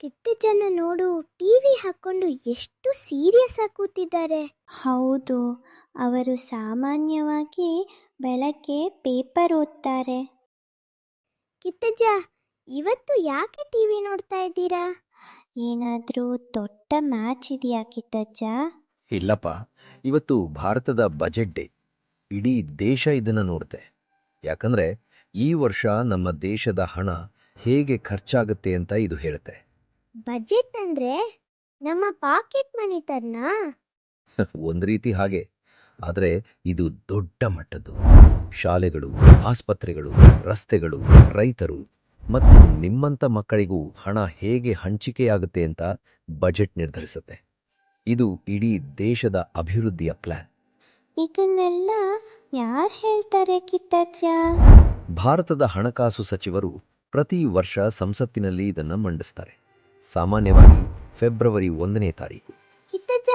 ತಿಟ್ಟಜನ ನೋಡು, ಟಿವಿ ಹಾಕೊಂಡು ಎಷ್ಟು ಸೀರಿಯಸ್ ಆಗಿ ಕೂತಿದ್ದಾರೆ. ಹೌದು, ಅವರು ಸಾಮಾನ್ಯವಾಗಿ ಬೆಳಗ್ಗೆ ಪೇಪರ್ ಓದ್ತಾರೆ. ಕಿತ್ತಜ್ಜ, ಇವತ್ತು ಯಾಕೆ ಟಿವಿ ನೋಡ್ತಾ ಇದ್ದೀರಾ? ಏನಾದರೂ ದೊಡ್ಡ ಮ್ಯಾಚ್ ಇದೆಯಾ ಕಿತ್ತಜ್ಜ? ಇಲ್ಲಪ್ಪ, ಇವತ್ತು ಭಾರತದ ಬಜೆಟ್ ಡೇ. ಇಡೀ ದೇಶ ಇದನ್ನು ನೋಡುತ್ತೆ. ಯಾಕಂದ್ರೆ ಈ ವರ್ಷ ನಮ್ಮ ದೇಶದ ಹಣ ಹೇಗೆ ಖರ್ಚಾಗುತ್ತೆ ಅಂತ ಇದು ಹೇಳುತ್ತೆ. ಬಜೆಟ್ ಅಂದ್ರೆ ನಮ್ಮ ಪಾಕೆಟ್ ಮನಿ ತರ್ನಾ? ಒಂದು ರೀತಿ ಹಾಗೆ, ಆದರೆ ಇದು ದೊಡ್ಡ ಮಟ್ಟದ್ದು. ಶಾಲೆಗಳು, ಆಸ್ಪತ್ರೆಗಳು, ರಸ್ತೆಗಳು, ರೈತರು ಮತ್ತು ನಿಮ್ಮಂಥ ಮಕ್ಕಳಿಗೂ ಹಣ ಹೇಗೆ ಹಂಚಿಕೆಯಾಗುತ್ತೆ ಅಂತ ಬಜೆಟ್ ನಿರ್ಧರಿಸುತ್ತೆ. ಇದು ಇಡೀ ದೇಶದ ಅಭಿವೃದ್ಧಿಯ ಪ್ಲಾನ್. ಇದನ್ನೆಲ್ಲ ಯಾರು ಹೇಳ್ತಾರೆ ಕಿತ್ತಜ್ಜ? ಭಾರತದ ಹಣಕಾಸು ಸಚಿವರು ಪ್ರತಿ ವರ್ಷ ಸಂಸತ್ತಿನಲ್ಲಿ ಇದನ್ನು ಮಂಡಿಸ್ತಾರೆ. ಸಾಮಾನ್ಯವಾಗಿ ಫೆಬ್ರವರಿ 1ನೇ ತಾರೀಕು. ಕಿತ್ತಜ್ಜ,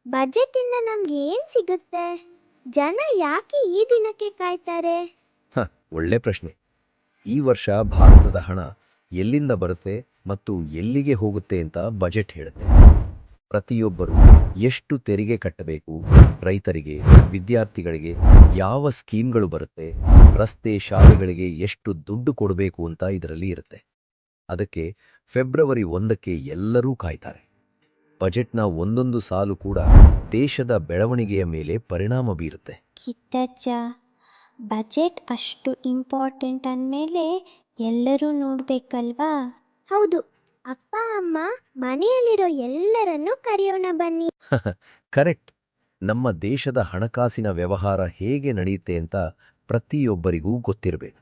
ಬಜೆಟ್ ಇಂದ ನಮ್ಗೆ ಏನ್ ಸಿಗುತ್ತೆ? ಜನ ಯಾಕೆ ಈ ದಿನಕ್ಕೆ ಕಾಯ್ತಾರೆ? ಒಳ್ಳೆ ಪ್ರಶ್ನೆ. ಈ ವರ್ಷ ಭಾರತದ ಹಣ ಎಲ್ಲಿಂದ ಬರುತ್ತೆ ಮತ್ತು ಎಲ್ಲಿಗೆ ಹೋಗುತ್ತೆ ಅಂತ ಬಜೆಟ್ ಹೇಳುತ್ತೆ. ಪ್ರತಿಯೊಬ್ಬರು ಎಷ್ಟು ತೆರಿಗೆ ಕಟ್ಟಬೇಕು, ರೈತರಿಗೆ, ವಿದ್ಯಾರ್ಥಿಗಳಿಗೆ ಯಾವ ಸ್ಕೀಮ್ಗಳು ಬರುತ್ತೆ, ರಸ್ತೆ, ಶಾಲೆಗಳಿಗೆ ಎಷ್ಟು ದುಡ್ಡು ಕೊಡಬೇಕು ಅಂತ ಇದರಲ್ಲಿ ಇರುತ್ತೆ. ಅದಕ್ಕೆ ಫೆಬ್ರವರಿ 1ಕ್ಕೆ ಎಲ್ಲರೂ ಕಾಯ್ತಾರೆ. ಬಜೆಟ್ನ ಒಂದೊಂದು ಸಾಲು ಕೂಡ ದೇಶದ ಬೆಳವಣಿಗೆಯ ಮೇಲೆ ಪರಿಣಾಮ ಬೀರುತ್ತೆ. ಕಿತ್ತಜ್ಜ, ಬಜೆಟ್ ಅಷ್ಟು ಇಂಪಾರ್ಟೆಂಟ್ ಅಂದಮೇಲೆ ಎಲ್ಲರೂ ನೋಡ್ಬೇಕಲ್ವಾ? ಹೌದು, ಅಪ್ಪ ಅಮ್ಮ ಮನೆಯಲ್ಲಿರೋ ಎಲ್ಲರನ್ನೂ ಕರೆಯೋಣ ಬನ್ನಿ. ಕರೆಕ್ಟ್. ನಮ್ಮ ದೇಶದ ಹಣಕಾಸಿನ ವ್ಯವಹಾರ ಹೇಗೆ ನಡೆಯುತ್ತೆ ಅಂತ ಪ್ರತಿಯೊಬ್ಬರಿಗೂ ಗೊತ್ತಿರಬೇಕು.